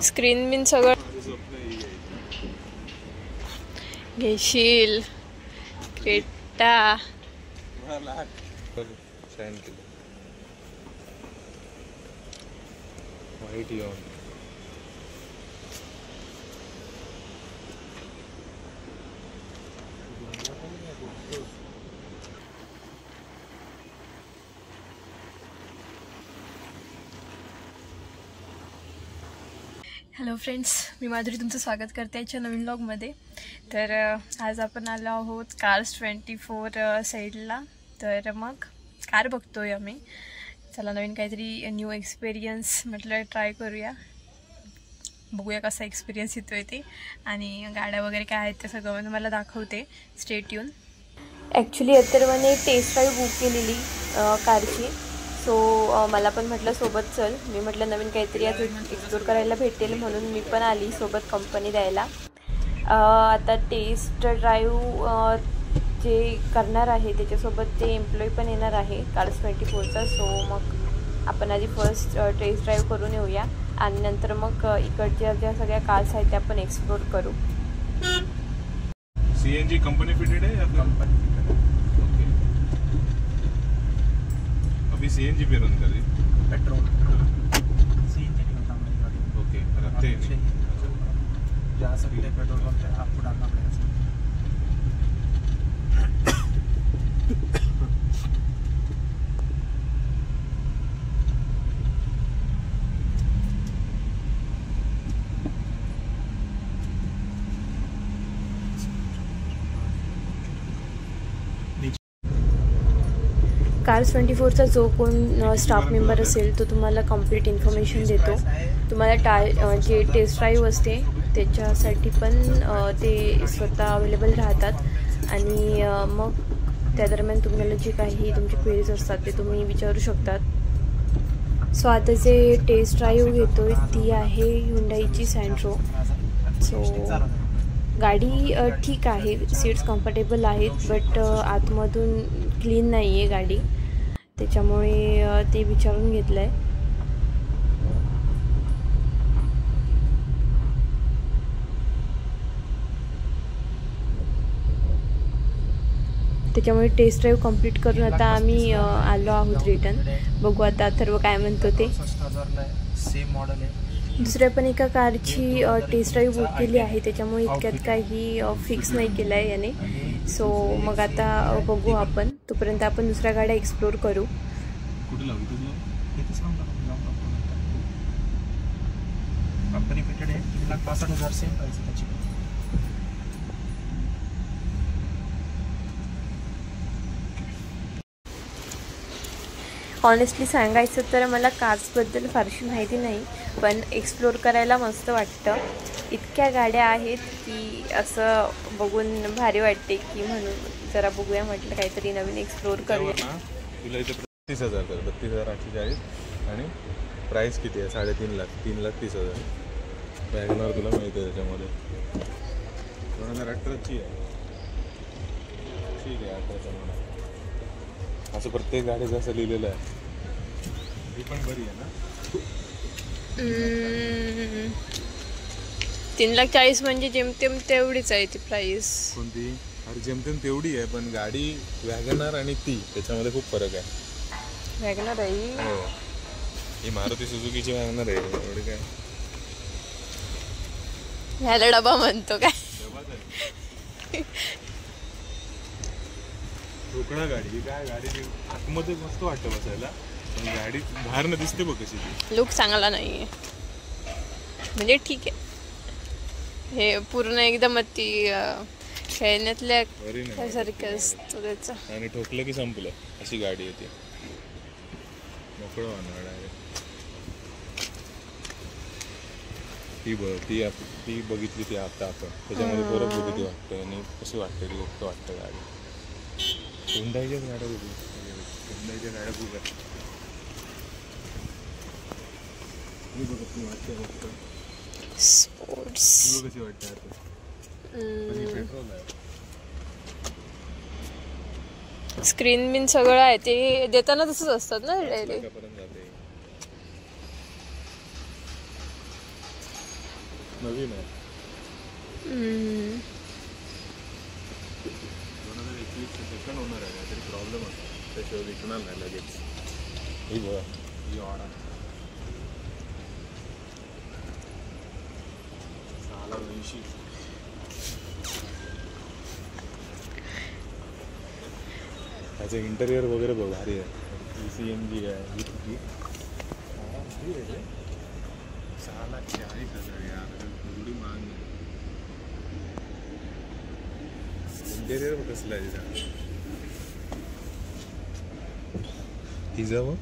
Screen बिन सगळं घेशील. Creta white येऊन हॅलो फ्रेंड्स, मी माधुरी तुमचं स्वागत करते याच्या नवीन व्लॉगमध्ये. तर आज आपण आलो आहोत कार्स 24 साईडला. तर मग कार बघतोय आम्ही. चला नवीन काहीतरी न्यू एक्सपिरियन्स म्हटलं ट्राय करूया, बघूया कसा एक्सपिरियन्स येतो आहे ते, आणि गाड्या वगैरे काय आहेत ते सगळं मला दाखवते. Stay tuned. ॲक्च्युली अथर्वने टेस्ट ड्राईव्ह बुक केलेली कारची. सो मला पण म्हटलं सोबत चल. मी म्हटलं नवीन काहीतरी आज एक्सप्लोर करायला भेटेल म्हणून मी पण आली सोबत कंपनी द्यायला. आता टेस्ट ड्राईव्ह जे करणार आहे त्याच्यासोबत ते एम्प्लॉई पण येणार आहे कार्स 24चा. सो मग आपण आधी फर्स्ट टेस्ट ड्राईव्ह करून येऊया आणि नंतर मग इकडच्या ज्या सगळ्या कार्स आहेत त्या पण एक्सप्लोर करू. सीएनजी कंपनी फिटेड है या कंपनी फिटेड है? ओके, अभी सीएनजी पे रन कर रही पेट्रोल. सीएनजी नहीं होता हमारी गाड़ी. ओके, रखते हैं जहाँ से भी पेट्रोल पंप है आपको डालना पड़ेगा. कार्स 24चा जो कोण स्टाफ मेंबर असेल तो तुम्हाला कंप्लीट इन्फॉर्मेशन देतो. तुम्हाला जे टेस्ट ड्राईव्ह असते त्याच्यासाठी पण ते स्वतः अवेलेबल राहतात आणि मग त्या दरम्यान तुम्हाला जे काही तुमचे क्वेरीज असतात ते तुम्ही विचारू शकतात. सो आता जे टेस्ट ड्राईव्ह घेतो आहे ती आहे ह्युंडाईची सँट्रो. सो गाडी ठीक आहे, सीट्स कम्फर्टेबल आहेत, बट आतमधून क्लीन नाही आहे गाडी, त्याच्यामुळे ते विचारून घेतलं आहे. त्याच्यामुळे टेस्ट ड्राईव्ह कंप्लीट करून आता आम्ही आलो आहोत रिटर्न. बघू आता अथर्व काय म्हणतो ते. सेम मॉडेल आहे. दुसऱ्या पण एका कारची टेस्ट ड्राईव्ह बुक केली आहे, त्याच्यामुळे इतक्यात काही फिक्स नाही केलं आहे याने. सो मग आता बघू आपण, तोपर्यंत आपण दुसऱ्या गाड्या एक्सप्लोर करू. कंपनी फिटेड आहे, 3,65,000 सेम प्राइस आहे त्याची. ऑनेस्टली सांगायचं तर मला कार्सबद्दल फारशी माहिती नाही, पण एक्सप्लोर करायला मस्त वाटतं. इतक्या गाड्या आहेत की असं बघून भारी वाटते, की म्हणून जरा बघूया म्हटलं काहीतरी नवीन एक्सप्लोर करूया. तुला इथे 32,000 कर, 32,840 आणि प्राईस किती आहे? 3.5 लाख, 3,30,000. वॅगनर तुला माहिती आहे त्याच्यामध्ये 2018ची आहे. ठीक आहे, 18च्या म्हणा. असं प्रत्येक गाडीचं असं लिहिलेलं आहे. ही पण बरी आहे ना. 3,40,000 म्हणजे जेमतेम तेवढीच आहे ती प्राईस. कोणती? अरे जेमतेम तेवढी आहे, पण गाडी वॅगनर आणि ती त्याच्यामध्ये खूप फरक आहे. वॅगनर आहे हो, ही मारुती सुझुकीची वॅगनर आहे. एवढी काय ह्याला डबा म्हणतो काय? ढोकळा गाडी काय गाडी आतमध्ये मस्त वाटतं बसायला, पण गाडी बाहेरनं दिसते बघ कशी ती. लुक चांगला नाही आहे, म्हणजे ठीक आहे. हे पूर्ण एकदम ती खेळण्यातल्या सारखं असतं त्याचं. आणि ठोकलं की संपलं, अशी गाडी आहे ती. मोकळं होणार आहे ती. ती बघितली ती आता आपण त्याच्यामध्ये परत बघितली वाटतं, आणि कशी वाटते ती ओके वाटतं गाडी. हुंडाईच्याच गाड्या बघू, हुंडाईच्या गाड्या खूप आहेत. मी बघत नाही वाटतं स्पोर्ट्स कशी वाटते आता. पेट्रोल आहे, स्क्रीन बिन सगळं आहे, ते देताना तसंच असतात ना डायरेक्ट. नवीन आहे. 2021 सेकंड होणार आहे काहीतरी प्रॉब्लेम असतो त्याशिवाय विकणार नाही लगेच. ही बघा ही ऑर्डर 6,80. त्याचं इंटेरियर वगैरे बघ भारी आहे. CNG आहे. ही 6,40,000 यार एवढी महाग नाही. इंटेरियर कसलं आहे तिथं. हिजा मग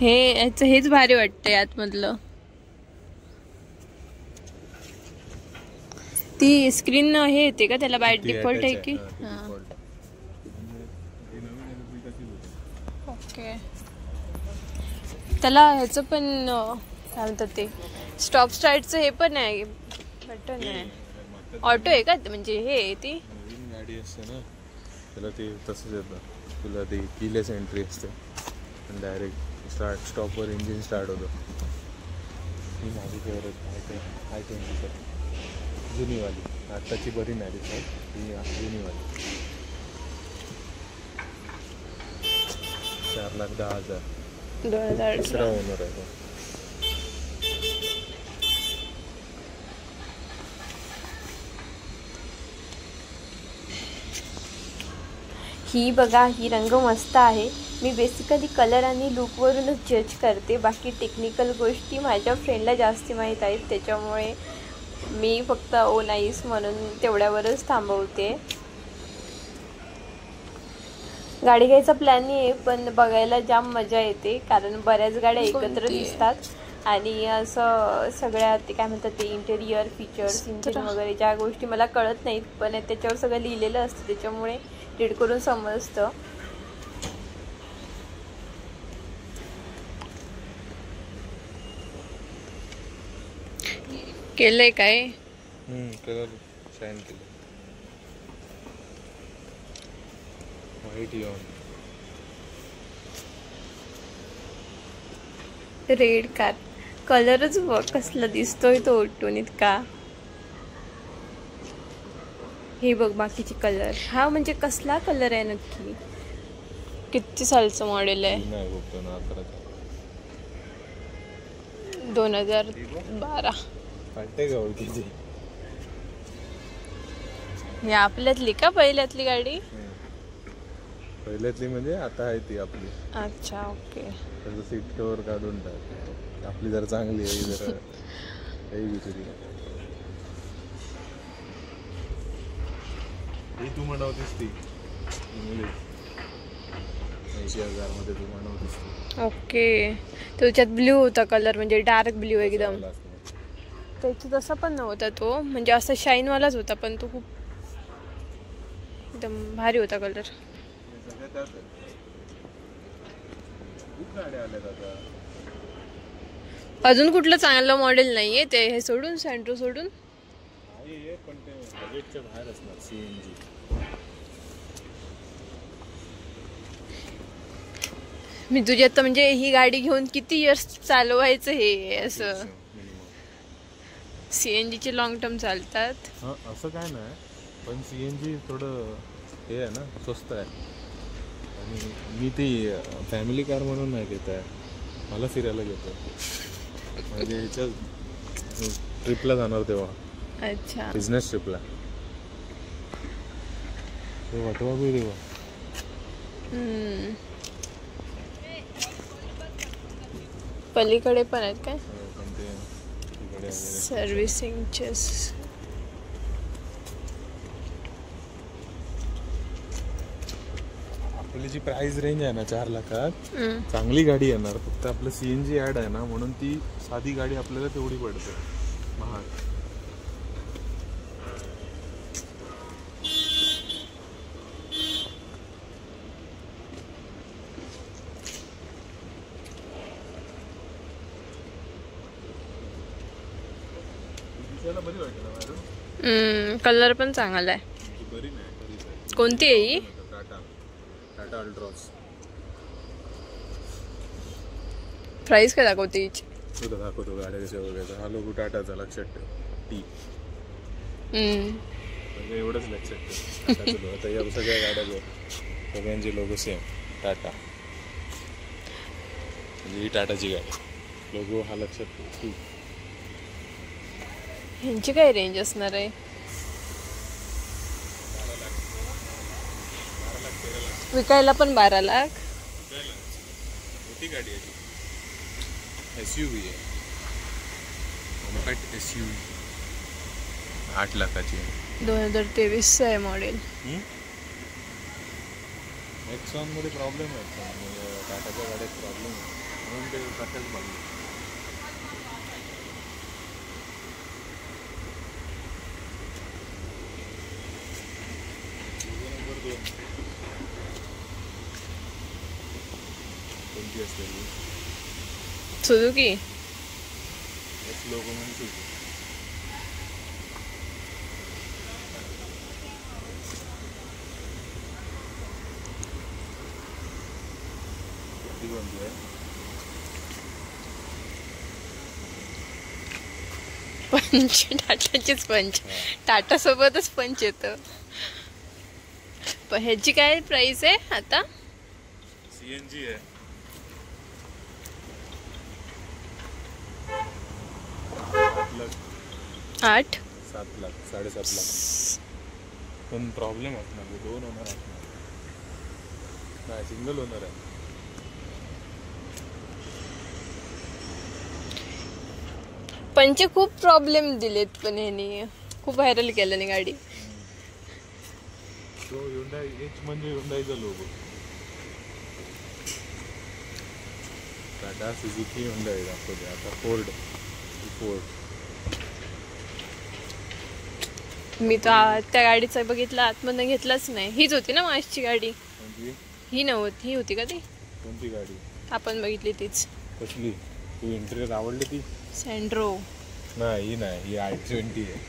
हेच भारी वाटतंय आतमधलं. ती स्क्रीन हे येते का त्याला बाय डिफॉल्ट आहे की. ओके. त्याला ह्याचं पण काय म्हणतात ते स्टॉप स्टार्टचं हे पण आहे बटन आहे. ऑटो आहे का म्हणजे हे ती नवीन गाडी असते ना त्याला ते तसंच येतं. तुला ते कीलेस एंट्री असते आणि डायरेक्ट स्टॉपवर इंजिन स्टार्ट होतं. ही माझी फेवरेट I-20 जुनीवाली. आत्ताची बरी नाही दिसत ही जुनीवाली. 4,10,000 तिसरा ओनर आहे. ही बघा ही रंग मस्त आहे. मी बेसिकली कलर आणि लुकवरूनच जज करते. बाकी टेक्निकल गोष्टी माझ्या फ्रेंडला जास्ती माहीत आहेत त्याच्यामुळे मी फक्त ओ नाईस म्हणून तेवढ्यावरच थांबवते. गाडी घ्यायचा प्लॅन नाही आहे पण बघायला जाम मजा येते कारण बऱ्याच गाड्या एकत्र दिसतात आणि असं सगळ्या ते काय म्हणतात ते इंटेरियर फीचर्स इंजिन वगैरे ज्या गोष्टी मला कळत नाहीत पण त्याच्यावर सगळं लिहिलेलं असतं त्याच्यामुळे रीड करून समजतं. केलंय काय कलर शाईन केलं. व्हाईट यॉन रेड कार कलरच बघ कसला दिसतोय तो उठून इतका. हे बघ बाकीचे कलर. हा म्हणजे कसला कलर आहे नक्की. किती सालचं मॉडेल आहे. 2012. वाटते का ओळखीची. ही आपल्यातली का पहिल्यातली गाडी. पहिल्यातली म्हणजे आता आहे ती आपली. अच्छा ओके. त्याचं सीट कवर काढून टाक. आपली जरा चांगली आहे जरा काही विचारी. ही तू म्हणवतीस ती 80,000 मध्ये तू म्हणवतीस ती. ओके. त्याच्यात ब्ल्यू होता कलर म्हणजे डार्क ब्ल्यू एकदम. त्याची तसा पण नव्हता तो म्हणजे असा शाईनवालाच होता पण तो खूप एकदम भारी होता कलर. अजून कुठलं चांगलं मॉडेल नाहीये ते हे सोडून सेंट्रो सोडून. पण ते बजेटच्या बाहेर असणार. CNG मी तुझी आता म्हणजे ही गाडी घेऊन किती इयर्स चालवायचं हे असं. CNG चे लॉंग टर्म चालतात. असं काय नाही पण CNG थोडं हे आहे ना स्वस्त आहे आणि मी ती फॅमिली कार म्हणून नाही घेत आहे. मला फिरायला घेतो म्हणजे ह्याच्या ट्रिपला जाणार तेव्हा. अच्छा बिझनेस ट्रिपला ते वाटवा बी देवा. पलीकडे पण आहेत काय पण ते तिकडे सर्व्हिसिंगचे. आपली जी प्राइस रेंज आहे ना 4 लाखात चांगली गाडी येणार. फक्त आपलं CNG ऍड आहे ना म्हणून ती साधी गाडी आपल्याला तेवढी पडते महाग. बरी वाटत. कलर पण चांगला आहे. बरी नाही. कोणती आहे ही. टाटा अल्ट्रॉस प्राइस काय दाखवते हिची? तुला दाखवतो गाड्या कशा बघायचा. हा लोगो टाटाचा लक्षात ठेव. टी म्हणजे एवढंच लक्षात ठेव. टाटाचा logo. आता या सगळ्या गाड्या बघ, सगळ्यांचे लोगो सेम टाटा. म्हणजे ही टाटाची गाडी, लोगो हा लक्षात ठेव. टी. ह्यांची काय रेंज असणार आहे? विकायला पण 12 लाख. मोठी गाडी आहे ती, SUV आहे, कॉम्पॅक्ट SUV. 8 लाखाची आहे. 2023 आहे मॉडेल. नेक्सॉन मध्ये प्रॉब्लेम आहे, टाटाच्या गाड्यात प्रॉब्लेम आहे म्हणून ते टाटाच बांधले. कोणती असलेली सुझुकी. लोगो म्हणून सुझुकी. ती कोणती आहे? पंच. टाटाचीच पंच. टाटा सोबतच पंच येतं. पण ह्याची काय प्राइस आहे आता? CNG आहे. 8 7 लाख 7.5 लाख. पण प्रॉब्लेम असणार, 2 ओनर असणार नाही, सिंगल ओनर आहे. पंचे खूप प्रॉब्लेम दिलेत, पण ह्यानी खूप व्हायरल केलं नाही गाडी. तो Hyundai H म्हणजे Hyundaiचा लोगो. टाटा, सुझुकी, Hyundai दाखवते. आता फोर्ड. मी तर त्या गाडीचा बघितला, आतमधनं घेतलाच नाही. हीच होती ना मार्चची गाडी? कोणती? ही नव्हती, ही होती का ती? कोणती गाडी? आपण बघितली तीच. कसली? तू इंटेरियर आवडली ती? सँड्रो. नाही, ही नाही, ही I-20 आहे.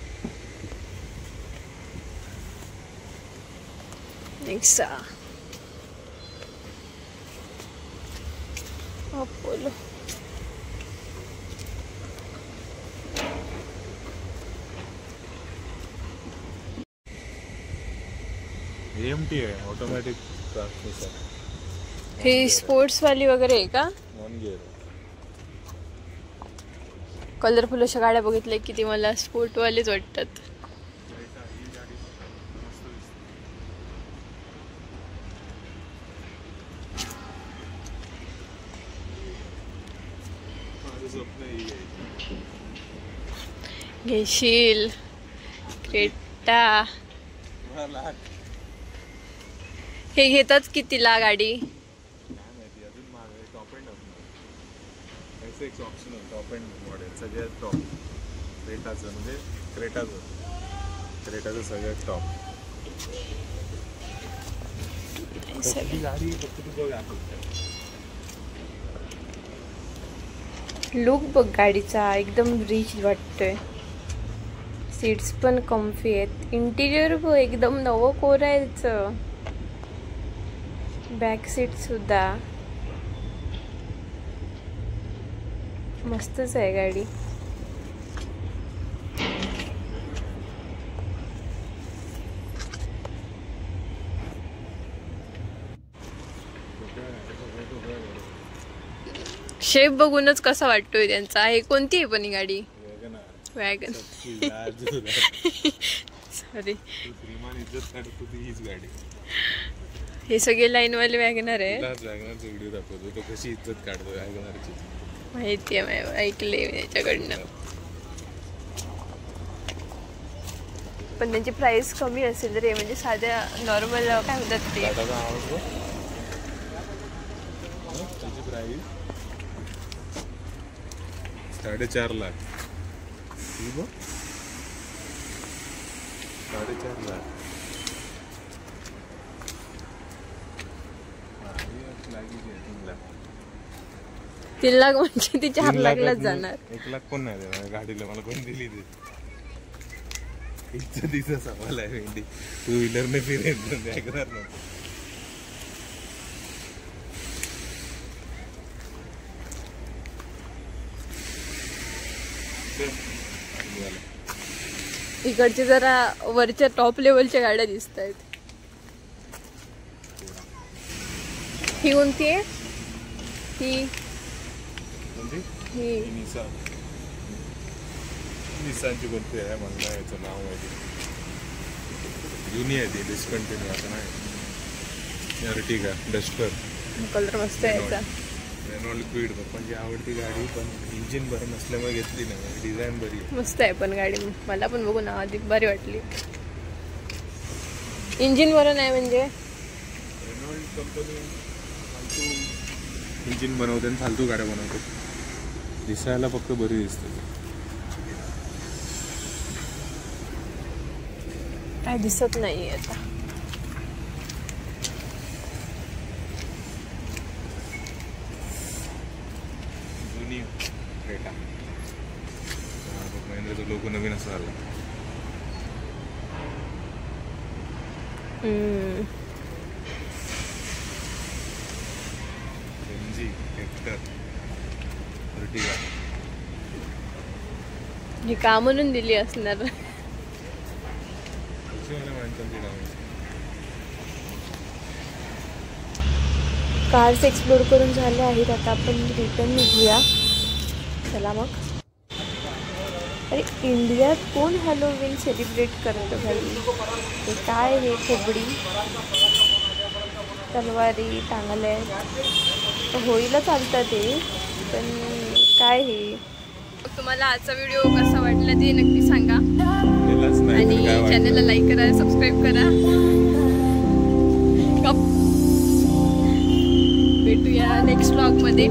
नेक्सा. अपोलो. AMT आहे, ऑटोमॅटिक ट्रान्समिशन. हे स्पोर्ट्स वाली वगैरे आहे का? Non gear. कलरफुल अशा गाड्या बघितल्या की ती मला स्पोर्टवालेच वाटतात. घेशील क्रेटा. हे घेतात कितीला गाडी? ऑप्शनल टॉप एंड मॉडेल, सगळ्यात टॉप. क्रेटाचं म्हणजे क्रेटाचं सगळ्यात टॉप. गाडी फक्त तू बघ. लुक बघ गाडीचा, एकदम रिच वाटतोय. सीट्स पण कम्फी आहेत. इंटिरियर बघ, एकदम नवं कोरायचं. बॅक सीट सुद्धा मस्तच आहे गाडी. शेप बघूनच कसा वाटतोय त्यांचा. हे कोणती आहे पण ही गाडी? वॅगन. सॉरी, हीच गाडी. हे सगळे लाईनवाले वॅगनर आहे. वॅगनरचा व्हिडिओ दाखवतो तो, कशी इज्जत काढतो वॅगनरची. माहिती आहे, ऐकले त्याच्याकडनं. पण त्यांची प्राइस कमी असेल रे, म्हणजे साध्या नॉर्मल काय म्हणतात ते. त्याची प्राइस 4.5 लाख. 4.5 लाख. 3 लाख म्हणजे ती 4 लाखलाच जाणार. 1 लाख कोण नाही देणार गाडीला. मला कोण दिली ते? इज्जतीचा सवाल आहे. भेंडी टू व्हीलरने फिरेल ऐकणार ना. इकडचे जरा वरच्या टॉप लेवलच्या गाड्या दिसत आहेत. ही कोणती आहे? ही निसानची कोणती आहे म्हणलं, याचं नाव माहिती. जुनी आहे ती, डिस्कंटिन्यू आता नाही. Ertiga duster. कलर मस्त आहे याचा. रेनॉल्ड क्विड पप्पांची आवडती गाडी, पण इंजिन बरं नसल्यामुळे घेतली नाही. डिझाईन बरी आहे. मस्त आहे पण गाडी, मला पण बघू ना आधी बरी वाटली. इंजिन बरं नाही म्हणजे रेनॉल्ड कंपनी फालतू इंजिन बनवते आणि फालतू गाड्या बनवते. दिसायला फक्त बरी दिसते. काय दिसत नाही आता. जुनी क्रेटा. महिंद्राचा लोगो नवीन असं आला. MG hectare Ertiga. ही का म्हणून दिली असणार. कार्स एक्सप्लोर करून झाले आहेत, आता आपण रिटर्न निघूया. चला मग. अरे इंडियात कोण हॅलोवीन सेलिब्रेट करतं भाई? हे काय हे खोबडी तलवारी टांगले होळीला चालतं ते, पण काय हे. तुम्हाला आजचा व्हिडिओ कसा वाटला ते नक्की सांगा आणि चॅनलला लाईक करा, सबस्क्राईब करा. भेटूया नेक्स्ट व्लॉगमध्ये.